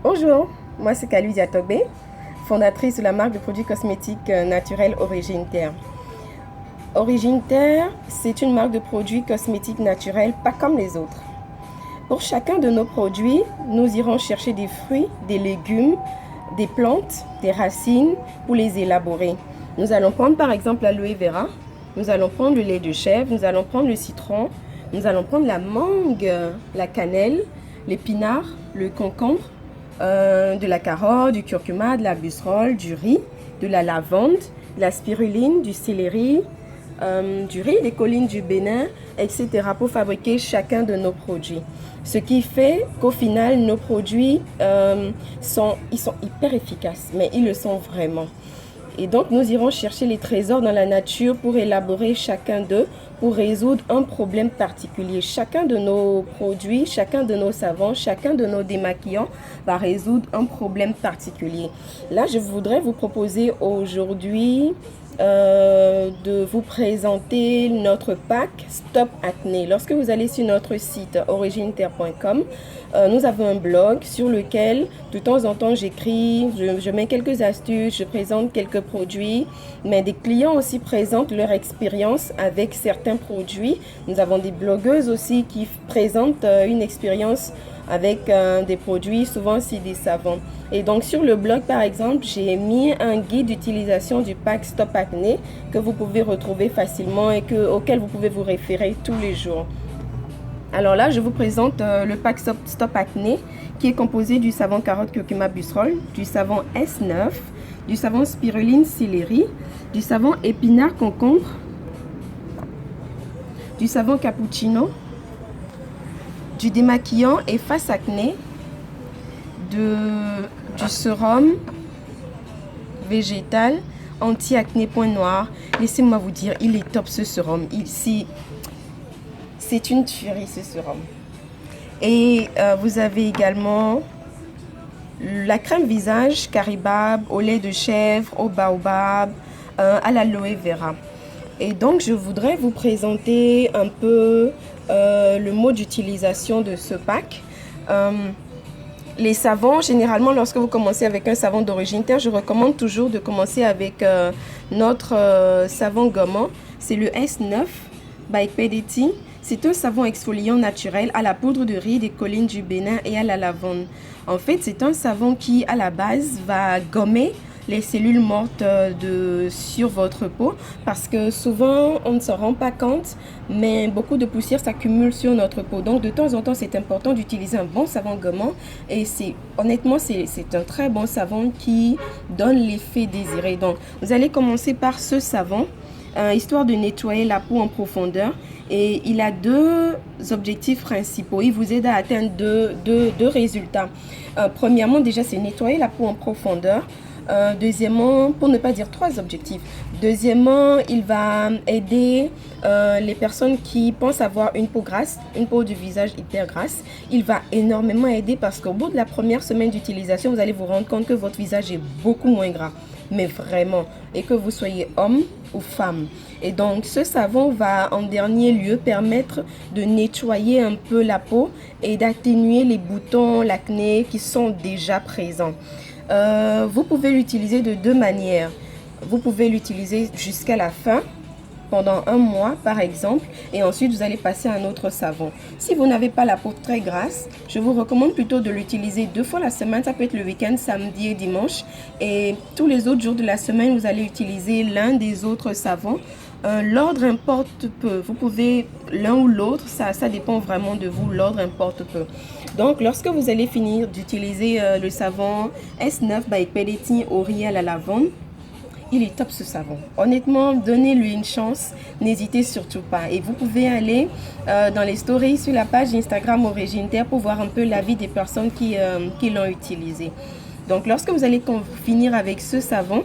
Bonjour, moi c'est Kalu Diatogbe, fondatrice de la marque de produits cosmétiques naturels Origine Terre. Origine Terre, c'est une marque de produits cosmétiques naturels pas comme les autres. Pour chacun de nos produits, nous irons chercher des fruits, des légumes, des plantes, des racines pour les élaborer. Nous allons prendre par exemple l'aloe vera, nous allons prendre le lait de chèvre, nous allons prendre le citron, nous allons prendre la mangue, la cannelle, l'épinard, le concombre, de la carotte, du curcuma, de la busserole, du riz, de la lavande, de la spiruline, du céleri, du riz des collines du Bénin, etc. pour fabriquer chacun de nos produits. Ce qui fait qu'au final, nos produits sont hyper efficaces, mais ils le sont vraiment. Et donc, nous irons chercher les trésors dans la nature pour élaborer chacun d'eux, pour résoudre un problème particulier. Chacun de nos produits, chacun de nos savons, chacun de nos démaquillants va résoudre un problème particulier. Là, je voudrais vous proposer aujourd'hui de vous présenter notre pack Stop Acné. Lorsque vous allez sur notre site origineterre.com, nous avons un blog sur lequel de temps en temps j'écris, je mets quelques astuces, je présente quelques produits, mais des clients aussi présentent leur expérience avec certains produits. Nous avons des blogueuses aussi qui présentent une expérience avec des produits, souvent c'est des savons. Et donc sur le blog par exemple, j'ai mis un guide d'utilisation du pack Stop Acné que vous pouvez retrouver facilement et auquel vous pouvez vous référer tous les jours. Alors là, je vous présente le pack Stop Acné qui est composé du savon carotte curcuma busserole, du savon S9, du savon spiruline céleri, du savon épinard concombre, du savon cappuccino, du démaquillant efface acné, du sérum végétal anti-acné point noir. Laissez-moi vous dire, il est top ce sérum. C'est une tuerie ce sérum. Et vous avez également la crème visage Caribab au lait de chèvre, au baobab, à l'aloe vera. Et donc je voudrais vous présenter un peu le mode d'utilisation de ce pack. Les savons, généralement lorsque vous commencez avec un savon d'origine terre, je recommande toujours de commencer avec notre savon gommant. C'est le S9 by Pediti. C'est un savon exfoliant naturel à la poudre de riz des collines du Bénin et à la lavande. En fait, c'est un savon qui, à la base, va gommer les cellules mortes sur votre peau parce que souvent, on ne s'en rend pas compte, mais beaucoup de poussière s'accumule sur notre peau. Donc, de temps en temps, c'est important d'utiliser un bon savon gommant et honnêtement, c'est un très bon savon qui donne l'effet désiré. Donc, vous allez commencer par ce savon, histoire de nettoyer la peau en profondeur. Et il a deux objectifs principaux. Il vous aide à atteindre deux résultats. Premièrement, déjà, c'est nettoyer la peau en profondeur. Deuxièmement, pour ne pas dire trois objectifs. Deuxièmement, il va aider les personnes qui pensent avoir une peau grasse, une peau du visage hyper grasse. Il va énormément aider parce qu'au bout de la première semaine d'utilisation, vous allez vous rendre compte que votre visage est beaucoup moins gras. Mais vraiment, et que vous soyez homme ou femme. Et donc, ce savon va en dernier lieu permettre de nettoyer un peu la peau et d'atténuer les boutons, l'acné qui sont déjà présents. Vous pouvez l'utiliser de deux manières. Vous pouvez l'utiliser jusqu'à la fin, pendant un mois par exemple, et ensuite vous allez passer à un autre savon. Si vous n'avez pas la peau très grasse, je vous recommande plutôt de l'utiliser 2 fois la semaine. Ça peut être le week-end, samedi et dimanche, et tous les autres jours de la semaine vous allez utiliser l'un des autres savons. L'ordre importe peu, vous pouvez l'un ou l'autre, ça dépend vraiment de vous, l'ordre importe peu. Donc lorsque vous allez finir d'utiliser le savon S9 by Pediti au riz à la lavande, il est top ce savon. Honnêtement, donnez-lui une chance, n'hésitez surtout pas. Et vous pouvez aller dans les stories sur la page Instagram Origine Terre pour voir un peu l'avis des personnes qui l'ont utilisé. Donc lorsque vous allez finir avec ce savon,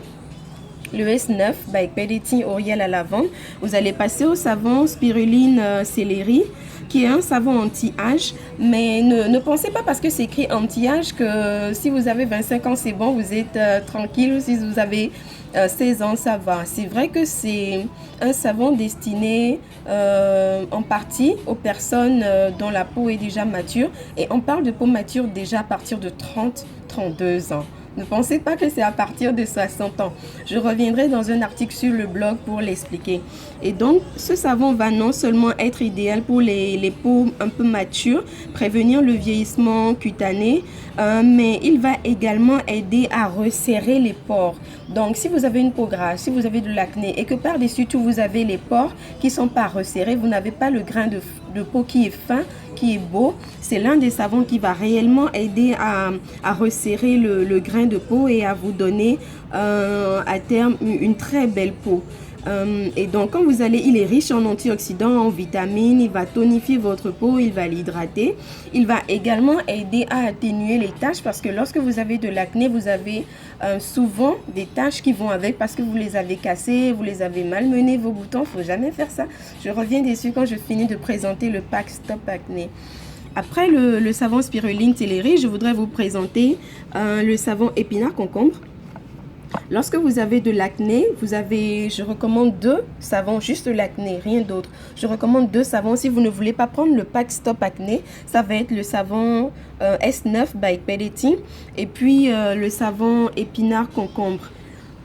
le S9 by Peditin Oriel à lavande. Vous allez passer au savon spiruline céleri, qui est un savon anti-âge. Mais ne pensez pas parce que c'est écrit anti-âge que si vous avez 25 ans, c'est bon, vous êtes tranquille. Ou si vous avez 16 ans, ça va. C'est vrai que c'est un savon destiné en partie aux personnes dont la peau est déjà mature. Et on parle de peau mature déjà à partir de 30-32 ans. Ne pensez pas que c'est à partir de 60 ans. Je reviendrai dans un article sur le blog pour l'expliquer. Et donc, ce savon va non seulement être idéal pour les peaux un peu matures, prévenir le vieillissement cutané, mais il va également aider à resserrer les pores. Donc, si vous avez une peau grasse, si vous avez de l'acné et que par-dessus tout, vous avez les pores qui ne sont pas resserrés, vous n'avez pas le grain de peau qui est fin, qui est beau, c'est l'un des savons qui va réellement aider à resserrer le grain de peau et à vous donner à terme une très belle peau. Et donc quand vous allez, il est riche en antioxydants, en vitamines, il va tonifier votre peau, il va l'hydrater. Il va également aider à atténuer les taches parce que lorsque vous avez de l'acné, vous avez souvent des taches qui vont avec parce que vous les avez cassées, vous les avez malmenées, vos boutons. Il ne faut jamais faire ça. Je reviens dessus quand je finis de présenter le pack Stop Acné. Après le savon spiruline céleri, je voudrais vous présenter le savon épinard concombre. Lorsque vous avez de l'acné, je recommande 2 savons, juste l'acné, rien d'autre. Je recommande 2 savons. Si vous ne voulez pas prendre le pack Stop Acné, ça va être le savon S9 by Peditin et puis le savon épinard concombre.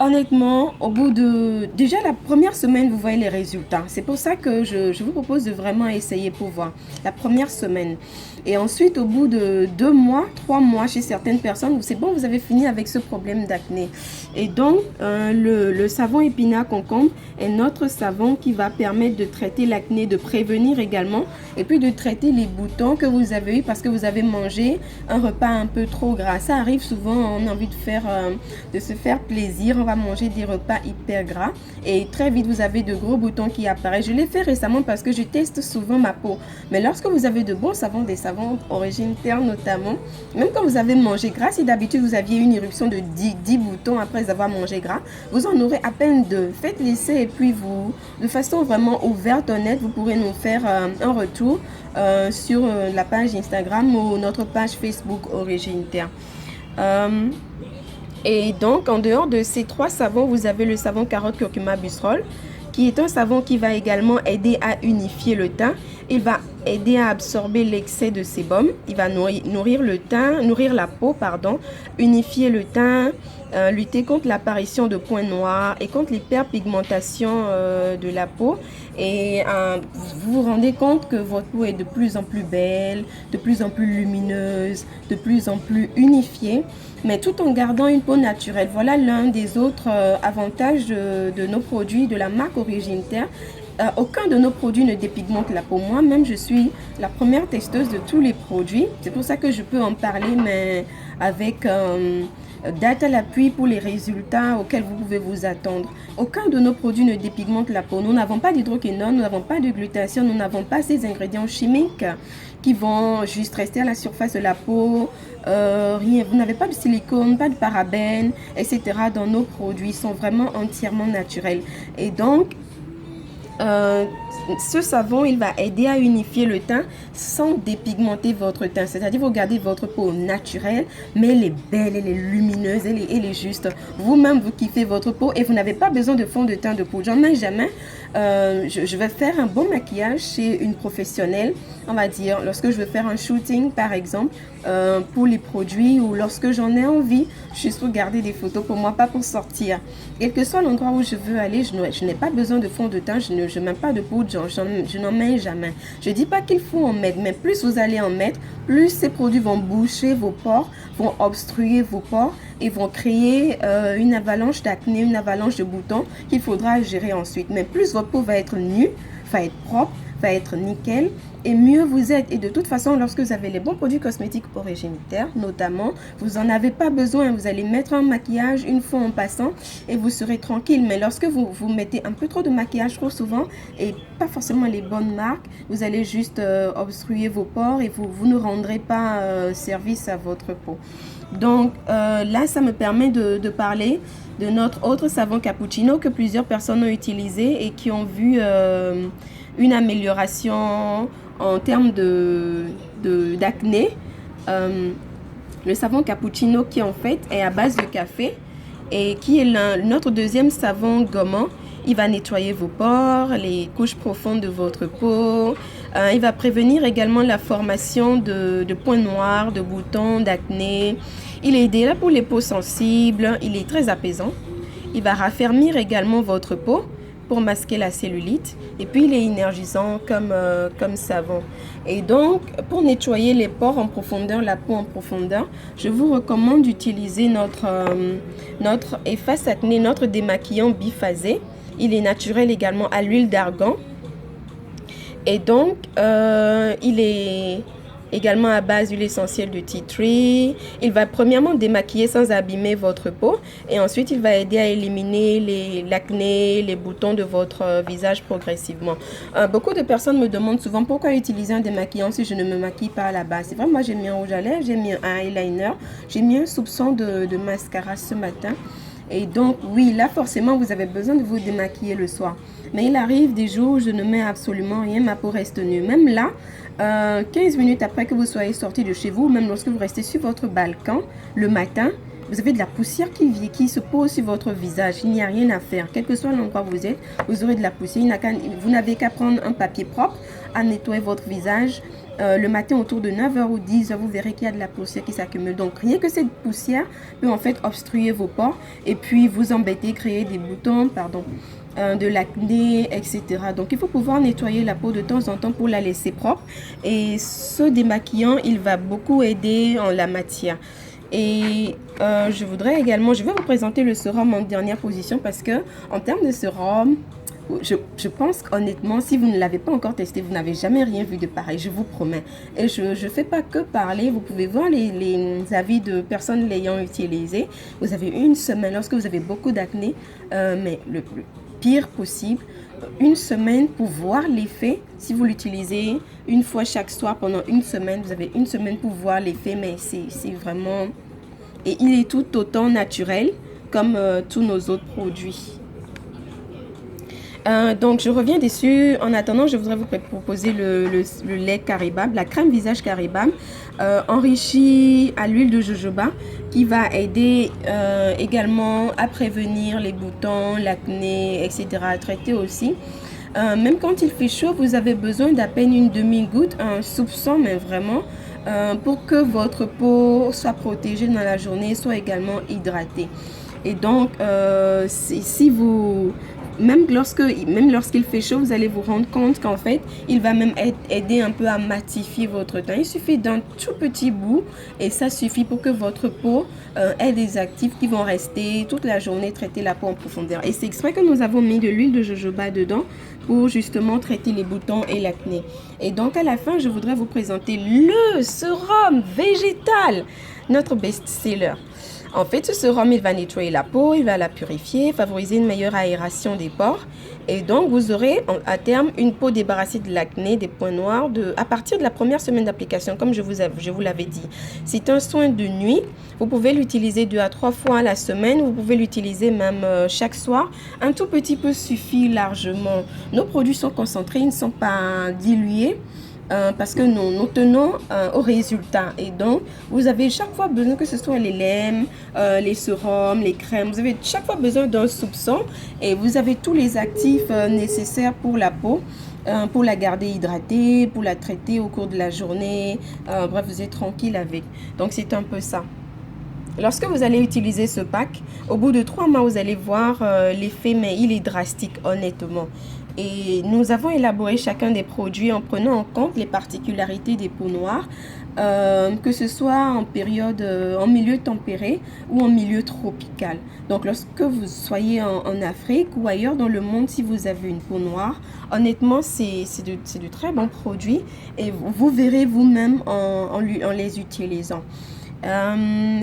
Honnêtement, au bout de... Déjà, la première semaine, vous voyez les résultats. C'est pour ça que je vous propose de vraiment essayer pour voir. La première semaine. Et ensuite, au bout de 2 mois, 3 mois, chez certaines personnes, c'est bon, vous avez fini avec ce problème d'acné. Et donc, le savon épinard concombre est notre savon qui va permettre de traiter l'acné, de prévenir également, et puis de traiter les boutons que vous avez eu parce que vous avez mangé un repas un peu trop gras. Ça arrive souvent, on a envie de se faire plaisir, on va manger des repas hyper gras et très vite vous avez de gros boutons qui apparaissent. Je l'ai fait récemment parce que je teste souvent ma peau. Mais lorsque vous avez de bons savons, des savons Origine Terre notamment, même quand vous avez mangé gras, si d'habitude vous aviez une éruption de 10 boutons après avoir mangé gras, vous en aurez à peine 2. Faites l'essai et puis vous, de façon vraiment ouverte, honnête, vous pourrez nous faire un retour sur la page Instagram ou notre page Facebook Origine Terre. Et donc, en dehors de ces 3 savons, vous avez le savon carotte curcuma busserole, qui est un savon qui va également aider à unifier le teint. Il va aider à absorber l'excès de sébum. Il va nourrir la peau, unifier le teint, lutter contre l'apparition de points noirs et contre l'hyperpigmentation de la peau. Et vous vous rendez compte que votre peau est de plus en plus belle, de plus en plus lumineuse, de plus en plus unifiée, mais tout en gardant une peau naturelle. Voilà l'un des autres avantages de nos produits de la marque Origine Terre. Aucun de nos produits ne dépigmente la peau. Moi-même, je suis la première testeuse de tous les produits. C'est pour ça que je peux en parler, mais avec date à l'appui pour les résultats auxquels vous pouvez vous attendre. Aucun de nos produits ne dépigmente la peau. Nous n'avons pas d'hydroquinone, nous n'avons pas de glutathione, nous n'avons pas ces ingrédients chimiques qui vont juste rester à la surface de la peau. Rien. Vous n'avez pas de silicone, pas de parabènes, etc. dans nos produits. Ils sont vraiment entièrement naturels. Et donc, ce savon, il va aider à unifier le teint sans dépigmenter votre teint. C'est-à-dire, vous gardez votre peau naturelle, mais elle est belle, elle est lumineuse, elle est juste. Vous-même, vous kiffez votre peau et vous n'avez pas besoin de fond de teint de poudre. J'en ai jamais. Je vais faire un bon maquillage chez une professionnelle, on va dire, lorsque je veux faire un shooting, par exemple, pour les produits ou lorsque j'en ai envie, juste pour garder des photos pour moi, pas pour sortir. Quel que soit l'endroit où je veux aller, je n'ai pas besoin de fond de teint, je ne mets pas de poudre, je n'en mets jamais. Je dis pas qu'il faut en mettre, mais plus vous allez en mettre, plus ces produits vont boucher vos pores, vont obstruer vos pores et vont créer une avalanche d'acné, une avalanche de boutons qu'il faudra gérer ensuite. Mais plus votre peau va être nue, va être propre, va être nickel, et mieux vous êtes. Et de toute façon, lorsque vous avez les bons produits cosmétiques Origine Terre, notamment, vous n'en avez pas besoin. Vous allez mettre un maquillage une fois en passant et vous serez tranquille. Mais lorsque vous mettez un peu trop de maquillage trop souvent et pas forcément les bonnes marques, vous allez juste obstruer vos pores et vous ne rendrez pas service à votre peau. Donc là, ça me permet de parler de notre autre savon cappuccino que plusieurs personnes ont utilisé et qui ont vu une amélioration en termes d'acné. Le savon cappuccino qui en fait est à base de café et qui est notre deuxième savon gommant. Il va nettoyer vos pores, les couches profondes de votre peau. Il va prévenir également la formation de points noirs, de boutons, d'acné. Il est idéal pour les peaux sensibles. Il est très apaisant. Il va raffermir également votre peau pour masquer la cellulite. Et puis, il est énergisant comme savon. Et donc, pour nettoyer les pores en profondeur, la peau en profondeur, je vous recommande d'utiliser notre efface acné, notre démaquillant biphasé. Il est naturel également à l'huile d'argan. Et donc, il est également à base d'huile essentielle de tea tree. Il va premièrement démaquiller sans abîmer votre peau. Et ensuite, il va aider à éliminer l'acné, les boutons de votre visage progressivement. Beaucoup de personnes me demandent souvent pourquoi utiliser un démaquillant si je ne me maquille pas à la base. C'est vrai, moi j'ai mis un rouge à lèvres, j'ai mis un eyeliner, j'ai mis un soupçon de mascara ce matin. Et donc, oui, là, forcément, vous avez besoin de vous démaquiller le soir. Mais il arrive des jours où je ne mets absolument rien, ma peau reste nue. Même là, 15 minutes après que vous soyez sorti de chez vous, même lorsque vous restez sur votre balcon le matin, vous avez de la poussière qui se pose sur votre visage. Il n'y a rien à faire. Quel que soit l'endroit où vous êtes, vous aurez de la poussière. Vous n'avez qu'à prendre un papier propre, à nettoyer votre visage. Le matin autour de 9h ou 10h, vous verrez qu'il y a de la poussière qui s'accumule. Donc, rien que cette poussière peut en fait obstruer vos pores et puis vous embêter, créer des boutons, de l'acné, etc. Donc, il faut pouvoir nettoyer la peau de temps en temps pour la laisser propre. Et ce démaquillant, il va beaucoup aider en la matière. Et je vais vous présenter le sérum en dernière position parce que en termes de sérum, je pense qu'honnêtement, si vous ne l'avez pas encore testé, vous n'avez jamais rien vu de pareil, je vous promets. Et je ne fais pas que parler, vous pouvez voir les avis de personnes l'ayant utilisé. Vous avez une semaine, lorsque vous avez beaucoup d'acné, mais le pire possible, une semaine pour voir l'effet. Si vous l'utilisez une fois chaque soir pendant une semaine, vous avez une semaine pour voir l'effet, mais c'est vraiment... Et il est tout autant naturel comme tous nos autres produits. Donc je reviens dessus. En attendant, je voudrais vous proposer le lait Caribab, la crème visage Caribab enrichie à l'huile de jojoba qui va aider également à prévenir les boutons, l'acné, etc. à traiter aussi. Même quand il fait chaud, vous avez besoin d'à peine une demi-goutte, un soupçon, mais vraiment, pour que votre peau soit protégée dans la journée, soit également hydratée. Et donc, si vous... Même lorsqu'il fait chaud, vous allez vous rendre compte qu'en fait, il va même aider un peu à matifier votre teint. Il suffit d'un tout petit bout et ça suffit pour que votre peau ait des actifs qui vont rester toute la journée, traiter la peau en profondeur. Et c'est exprès que nous avons mis de l'huile de jojoba dedans pour justement traiter les boutons et l'acné. Et donc à la fin, je voudrais vous présenter le sérum végétal, notre best-seller. En fait, ce sérum, il va nettoyer la peau, il va la purifier, favoriser une meilleure aération des pores. Et donc, vous aurez à terme une peau débarrassée de l'acné, des points noirs à partir de la première semaine d'application, comme je vous l'avais dit. C'est un soin de nuit. Vous pouvez l'utiliser 2 à 3 fois à la semaine. Vous pouvez l'utiliser même chaque soir. Un tout petit peu suffit largement. Nos produits sont concentrés, ils ne sont pas dilués. Parce que nous tenons au résultat. Et donc, vous avez chaque fois besoin, que ce soit les lèmes, les sérums, les crèmes, vous avez chaque fois besoin d'un soupçon et vous avez tous les actifs nécessaires pour la peau, pour la garder hydratée, pour la traiter au cours de la journée. Bref, vous êtes tranquille avec. Donc, c'est un peu ça. Lorsque vous allez utiliser ce pack, au bout de 3 mois, vous allez voir l'effet, mais il est drastique, honnêtement. Et nous avons élaboré chacun des produits en prenant en compte les particularités des peaux noires que ce soit en période, en milieu tempéré ou en milieu tropical. Donc lorsque vous soyez en Afrique ou ailleurs dans le monde, si vous avez une peau noire, honnêtement c'est de très bons produits et vous verrez vous-même en les utilisant.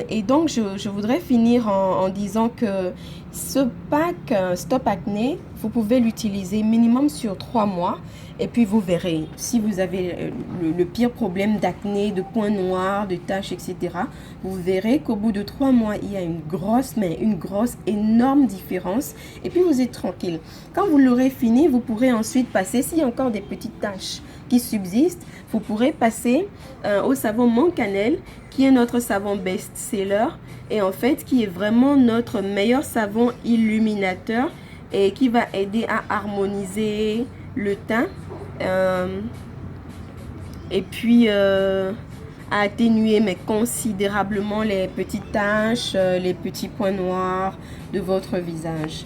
Et donc, je voudrais finir en disant que ce pack Stop Acné, vous pouvez l'utiliser minimum sur 3 mois. Et puis, vous verrez, si vous avez le pire problème d'acné, de points noirs, de taches, etc., vous verrez qu'au bout de 3 mois, il y a une grosse, mais une grosse, énorme différence. Et puis, vous êtes tranquille. Quand vous l'aurez fini, vous pourrez ensuite passer, s'il y a encore des petites taches qui subsistent, vous pourrez passer au savon Moncannelle, qui est notre savon best-seller et en fait qui est vraiment notre meilleur savon illuminateur et qui va aider à harmoniser le teint et puis à atténuer mais considérablement les petites taches, les petits points noirs de votre visage.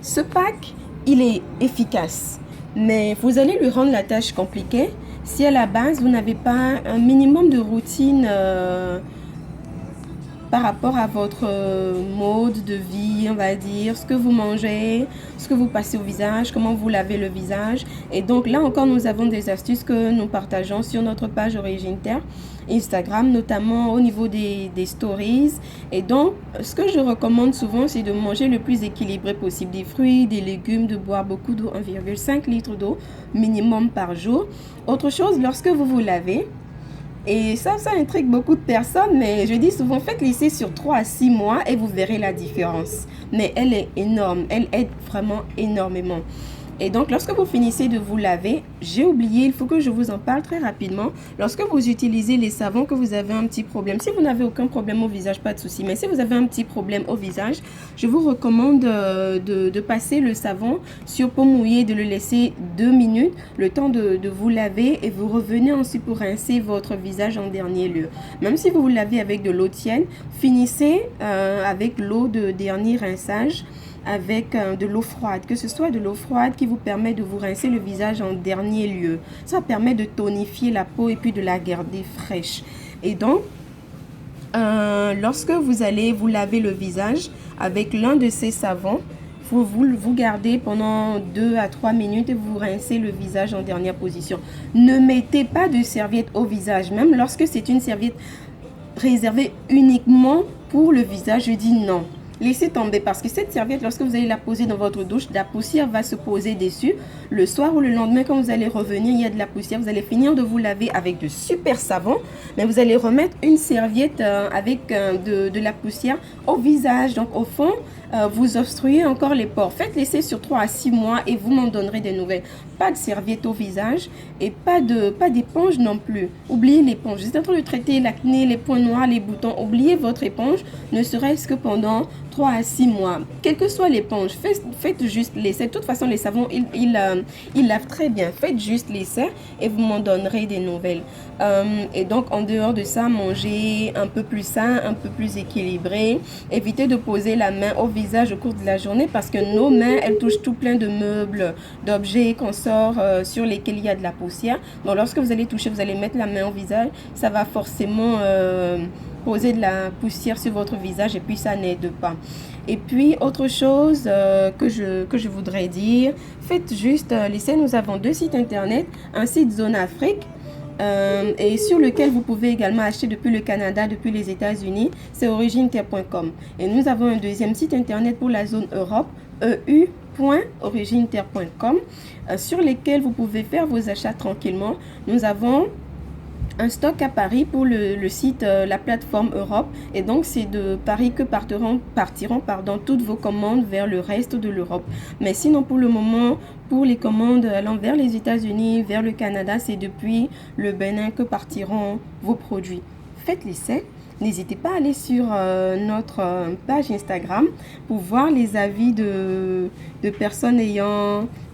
Ce pack, il est efficace, mais vous allez lui rendre la tâche compliquée si à la base vous n'avez pas un minimum de routine par rapport à votre mode de vie, on va dire, ce que vous mangez, ce que vous passez au visage, comment vous lavez le visage. Et donc là encore, nous avons des astuces que nous partageons sur notre page Origine Terre, Instagram, notamment au niveau des stories. Et donc, ce que je recommande souvent, c'est de manger le plus équilibré possible, des fruits, des légumes, de boire beaucoup d'eau, 1,5 litre d'eau minimum par jour. Autre chose, lorsque vous vous lavez, et ça intrigue beaucoup de personnes, mais je dis souvent, faites laisser sur 3 à 6 mois et vous verrez la différence. Mais elle est énorme, elle aide vraiment énormément. Et donc, lorsque vous finissez de vous laver, j'ai oublié, il faut que je vous en parle très rapidement. Lorsque vous utilisez les savons, que vous avez un petit problème, si vous n'avez aucun problème au visage, pas de souci. Mais si vous avez un petit problème au visage, je vous recommande de passer le savon sur peau mouillée, de le laisser 2 minutes, le temps de vous laver et vous revenez ensuite pour rincer votre visage en dernier lieu. Même si vous vous lavez avec de l'eau tiède, finissez avec l'eau de dernier rinçage, avec de l'eau froide, que ce soit de l'eau froide qui vous permet de vous rincer le visage en dernier lieu. Ça permet de tonifier la peau et puis de la garder fraîche. Et donc, lorsque vous allez vous laver le visage avec l'un de ces savons, vous gardez pendant 2 à 3 minutes et vous rincez le visage en dernière position. Ne mettez pas de serviette au visage, même lorsque c'est une serviette réservée uniquement pour le visage, je dis non. Laissez tomber parce que cette serviette, lorsque vous allez la poser dans votre douche, la poussière va se poser dessus. Le soir ou le lendemain, quand vous allez revenir, il y a de la poussière. Vous allez finir de vous laver avec de super savon, mais vous allez remettre une serviette avec de la poussière au visage. Donc au fond, vous obstruez encore les pores. Faites laisser sur 3 à 6 mois et vous m'en donnerez des nouvelles. Pas de serviette au visage et pas d'éponge non plus. Oubliez l'éponge. Vous êtes en train de traiter l'acné, les points noirs, les boutons. Oubliez votre éponge, ne serait-ce que pendant 3 à 6 mois. Quelle que soit l'éponge, faites juste l'essai. De toute façon, les savons, ils lavent très bien. Faites juste l'essai et vous m'en donnerez des nouvelles. Et donc, en dehors de ça, mangez un peu plus sain, un peu plus équilibré. Évitez de poser la main au visage au cours de la journée parce que nos mains, elles touchent tout plein de meubles, d'objets qu'on sort sur lesquels il y a de la poussière. Donc, lorsque vous allez toucher, vous allez mettre la main au visage, ça va forcément poser de la poussière sur votre visage et puis ça n'aide pas. Et puis autre chose que je voudrais dire, faites juste l'essai. Nous avons 2 sites internet, un site Zone Afrique et sur lequel vous pouvez également acheter depuis le Canada, depuis les États-Unis, c'est origineterre.com. Et nous avons un deuxième site internet pour la zone Europe, eu.origineterre.com, sur lesquels vous pouvez faire vos achats tranquillement. Nous avons un stock à Paris pour le site, la plateforme Europe. Et donc, c'est de Paris que partiront toutes vos commandes vers le reste de l'Europe. Mais sinon, pour le moment, pour les commandes allant vers les États-Unis, vers le Canada, c'est depuis le Bénin que partiront vos produits. Faites l'essai. N'hésitez pas à aller sur notre page Instagram pour voir les avis de personnes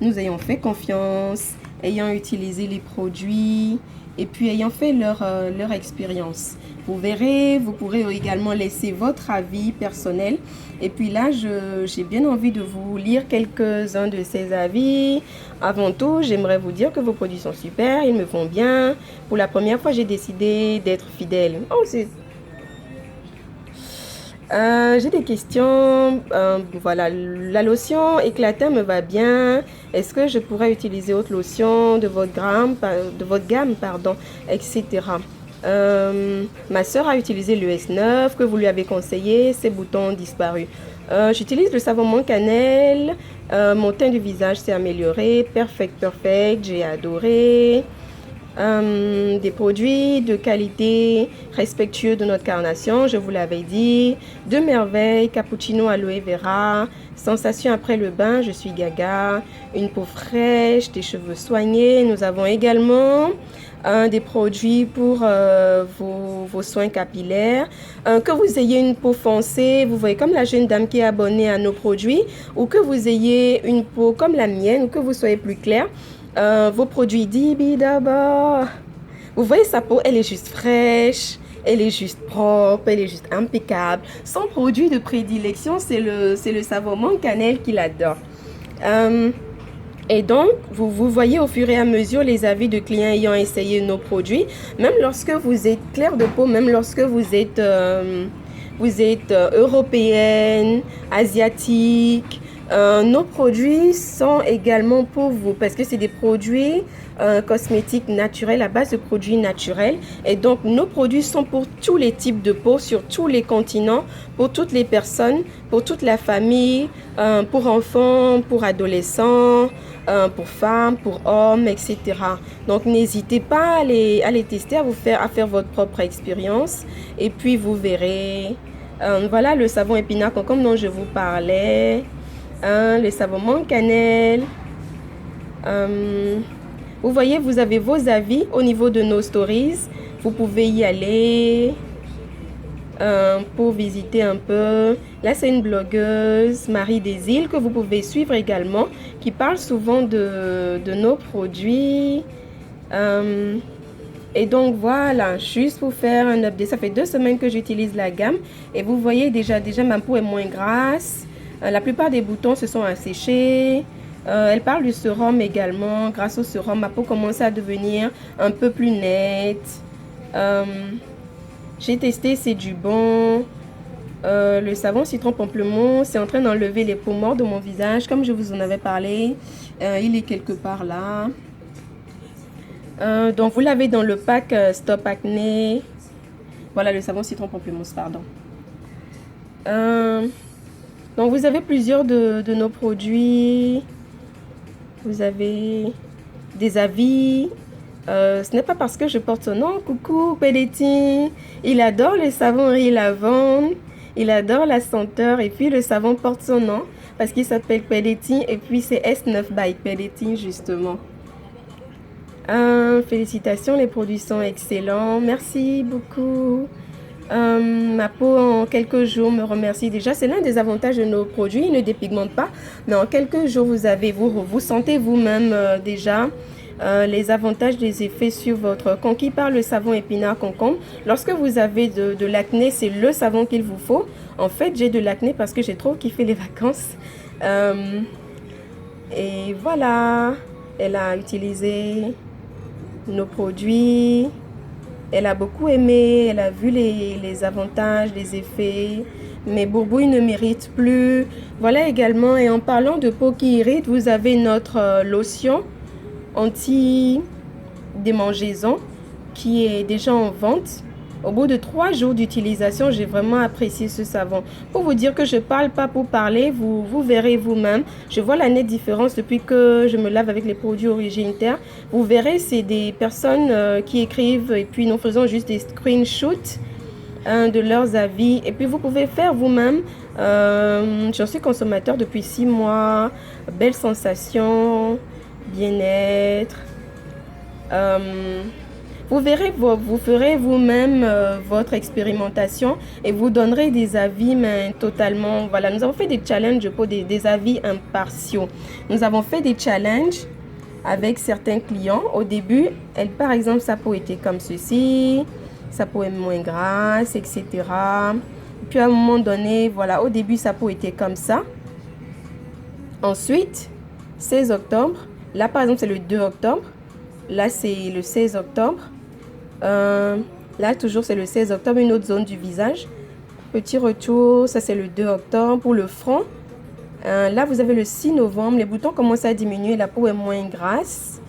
nous ayant fait confiance, ayant utilisé les produits et puis ayant fait leur expérience. Vous verrez, vous pourrez également laisser votre avis personnel. Et puis là, j'ai bien envie de vous lire quelques-uns de ces avis. Avant tout, j'aimerais vous dire que vos produits sont super, ils me vont bien. Pour la première fois, j'ai décidé d'être fidèle. Oh, j'ai des questions. Voilà, la lotion éclatant me va bien. Est-ce que je pourrais utiliser autre lotion de votre gamme, pardon, etc. Ma soeur a utilisé le S9 que vous lui avez conseillé. Ses boutons ont disparu. J'utilise le savon Mon Cannelle. Mon teint du visage s'est amélioré. Perfect. J'ai adoré. Des produits de qualité respectueux de notre carnation, je vous l'avais dit. De merveille, cappuccino aloe vera, sensation après le bain, je suis gaga, une peau fraîche, des cheveux soignés. Nous avons également des produits pour vos soins capillaires. Que vous ayez une peau foncée, vous voyez comme la jeune dame qui est abonnée à nos produits, ou que vous ayez une peau comme la mienne, ou que vous soyez plus clair. Vos produits Dibi d'abord. Vous voyez sa peau, elle est juste fraîche, elle est juste propre, elle est juste impeccable. Son produit de prédilection, c'est le savon Mon Cannelle qu'il adore. Et donc, vous voyez au fur et à mesure les avis de clients ayant essayé nos produits. Même lorsque vous êtes clair de peau, même lorsque vous êtes européenne, asiatique, nos produits sont également pour vous parce que c'est des produits cosmétiques naturels à base de produits naturels. Et donc, nos produits sont pour tous les types de peau, sur tous les continents, pour toutes les personnes, pour toute la famille, pour enfants, pour adolescents, pour femmes, pour hommes, etc. Donc, n'hésitez pas à les tester, à faire votre propre expérience. Et puis, vous verrez. Voilà le savon épinard concombre dont je vous parlais. Le savon Mon Cannelle. Vous voyez, vous avez vos avis au niveau de nos stories. Vous pouvez y aller pour visiter un peu. Là, c'est une blogueuse, Marie des Îles, que vous pouvez suivre également, qui parle souvent de nos produits. Et donc voilà, juste pour faire un update. Ça fait 2 semaines que j'utilise la gamme. Et vous voyez déjà ma peau est moins grasse. La plupart des boutons se sont asséchés. Elle parle du sérum également. Grâce au sérum, ma peau commence à devenir un peu plus nette. J'ai testé, c'est du bon. Le savon citron pamplemousse, c'est en train d'enlever les peaux mortes de mon visage. Comme je vous en avais parlé, il est quelque part là. Donc vous l'avez dans le pack Stop Acné. Voilà le savon citron pamplemousse, pardon. Donc vous avez plusieurs de nos produits. Vous avez des avis. Ce n'est pas parce que je porte son nom. Coucou Pelletin. Il adore le savon riz lavande. Il adore la senteur. Et puis le savon porte son nom parce qu'il s'appelle Pelletin. Et puis c'est S9 by Pelletin justement. Félicitations, les produits sont excellents. Merci beaucoup. Ma peau en quelques jours me remercie déjà. C'est l'un des avantages de nos produits. Ils ne dépigmentent pas. Mais en quelques jours, vous sentez vous-même déjà les avantages des effets sur votre corps. Qui parle le savon épinard concombre. Lorsque vous avez de l'acné, c'est le savon qu'il vous faut. En fait, j'ai de l'acné parce que j'ai trop kiffé les vacances. Et voilà. Elle a utilisé nos produits. Elle a beaucoup aimé, elle a vu les avantages, les effets. Mes bourboux ne m'irritent plus. Voilà également, et en parlant de peau qui irrite, vous avez notre lotion anti-démangeaison qui est déjà en vente. Au bout de 3 jours d'utilisation, j'ai vraiment apprécié ce savon. Pour vous dire que je parle pas pour parler, vous verrez vous-même. Je vois la nette différence depuis que je me lave avec les produits Origine Terre. Vous verrez, c'est des personnes qui écrivent et puis nous faisons juste des screenshots de leurs avis. Et puis vous pouvez faire vous-même. J'en suis consommateur depuis 6 mois. Belle sensation, bien-être. Vous verrez, vous ferez vous-même votre expérimentation et vous donnerez des avis mais totalement. Voilà, nous avons fait des challenges pour des avis impartiaux. Nous avons fait des challenges avec certains clients. Au début, par exemple, sa peau était comme ceci, sa peau est moins grasse, etc. Puis à un moment donné, voilà, au début, sa peau était comme ça. Ensuite, 16 octobre, là par exemple, c'est le 2 octobre. Là, c'est le 16 octobre. Là, toujours, c'est le 16 octobre, une autre zone du visage. Petit retour, ça c'est le 2 octobre. Pour le front, là, vous avez le 6 novembre. Les boutons commencent à diminuer, la peau est moins grasse.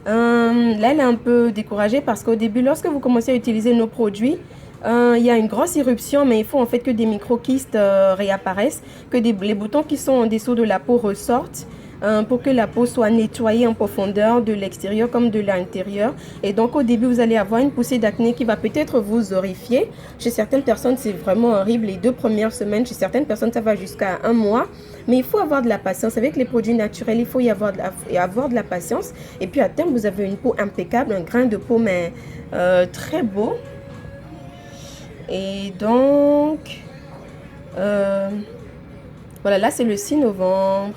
Là, elle est un peu découragée parce qu'au début, lorsque vous commencez à utiliser nos produits, il y a une grosse éruption, mais il faut en fait que des micro-kystes réapparaissent, que les boutons qui sont en dessous de la peau ressortent. Pour que la peau soit nettoyée en profondeur de l'extérieur comme de l'intérieur. Et donc au début, vous allez avoir une poussée d'acné qui va peut-être vous horrifier. Chez certaines personnes, c'est vraiment horrible les 2 premières semaines. Chez certaines personnes, ça va jusqu'à 1 mois. Mais il faut avoir de la patience. Avec les produits naturels, il faut y avoir de la patience. Et puis à terme, vous avez une peau impeccable, un grain de peau mais très beau. Et donc, voilà, là c'est le 6 novembre.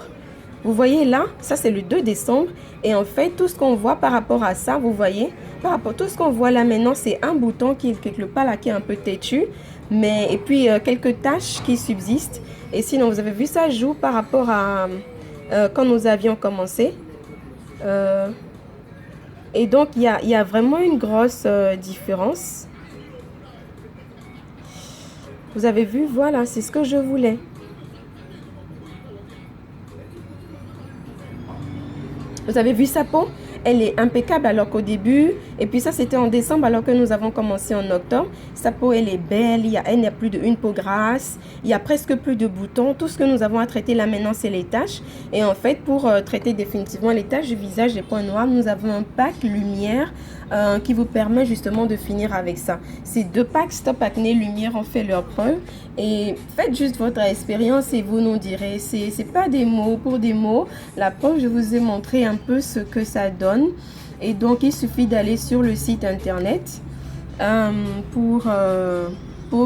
Vous voyez là, ça c'est le 2 décembre. Et en fait, tout ce qu'on voit par rapport à ça, vous voyez, par rapport à tout ce qu'on voit là maintenant, c'est un bouton qui est quelque part là, qui est un peu têtu. Et puis, quelques taches qui subsistent. Et sinon, vous avez vu, ça joue par rapport à quand nous avions commencé. Et donc, il y a vraiment une grosse différence. Vous avez vu, voilà, c'est ce que je voulais. Vous avez vu sa peau? Elle est impeccable alors qu'au début, et puis ça c'était en décembre alors que nous avons commencé en octobre. Sa peau elle est belle, elle n'y a plus d'une peau grasse, il y a presque plus de boutons. Tout ce que nous avons à traiter là maintenant c'est les taches. Et en fait pour traiter définitivement les taches du visage, les points noirs, nous avons un pack lumière qui vous permet justement de finir avec ça. Ces 2 packs Stop Acné Lumière ont fait leur preuve. Et faites juste votre expérience et vous nous direz. C'est pas des mots pour des mots. La preuve, je vous ai montré un peu ce que ça donne. Et donc, il suffit d'aller sur le site internet pour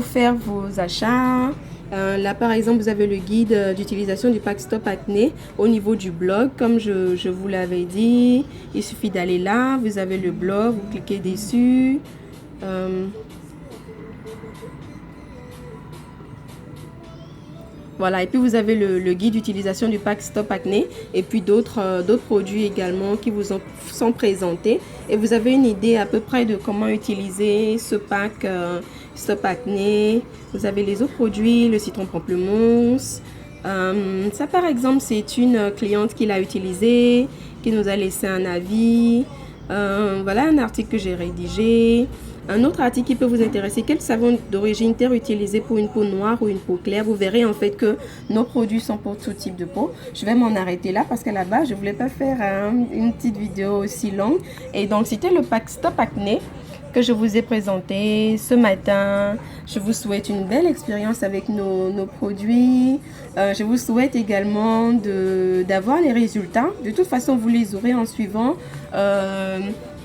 faire vos achats. Là, par exemple, vous avez le guide d'utilisation du pack Stop Acné au niveau du blog, comme je vous l'avais dit. Il suffit d'aller là, vous avez le blog, vous cliquez dessus. Voilà, et puis vous avez le guide d'utilisation du pack Stop Acné et puis d'autres produits également qui vous sont présentés. Et vous avez une idée à peu près de comment utiliser ce pack Stop Acné. Vous avez les autres produits, le citron pamplemousse. Ça par exemple, c'est une cliente qui l'a utilisé, qui nous a laissé un avis. Voilà un article que j'ai rédigé. Un autre article qui peut vous intéresser, quel savon d'origine terre utiliser pour une peau noire ou une peau claire. Vous verrez en fait que nos produits sont pour tout type de peau. Je vais m'en arrêter là parce qu'à la base, je voulais pas faire une petite vidéo aussi longue. Et donc, c'était le pack Stop Acné que je vous ai présenté ce matin. Je vous souhaite une belle expérience avec nos produits. Je vous souhaite également d'avoir les résultats. De toute façon, vous les aurez en suivant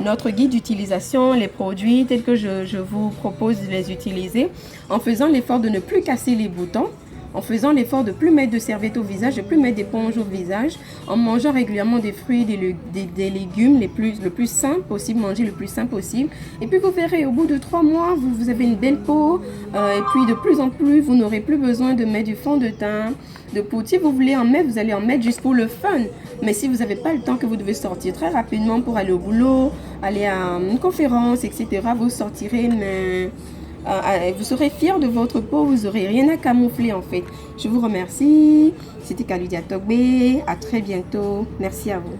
notre guide d'utilisation, les produits tels que je vous propose de les utiliser, en faisant l'effort de ne plus casser les boutons, en faisant l'effort de ne plus mettre de serviettes au visage, de ne plus mettre d'éponge au visage, en mangeant régulièrement des fruits, des légumes le plus sain possible, manger le plus sain possible. Et puis vous verrez, au bout de 3 mois, vous avez une belle peau. Et puis de plus en plus, vous n'aurez plus besoin de mettre du fond de teint, de poudre. Si vous voulez en mettre, vous allez en mettre juste pour le fun. Mais si vous n'avez pas le temps, que vous devez sortir très rapidement pour aller au boulot, aller à une conférence, etc., vous sortirez, mais vous serez fier de votre peau, vous n'aurez rien à camoufler en fait. Je vous remercie. C'était Kaludia Togbe. À très bientôt. Merci à vous.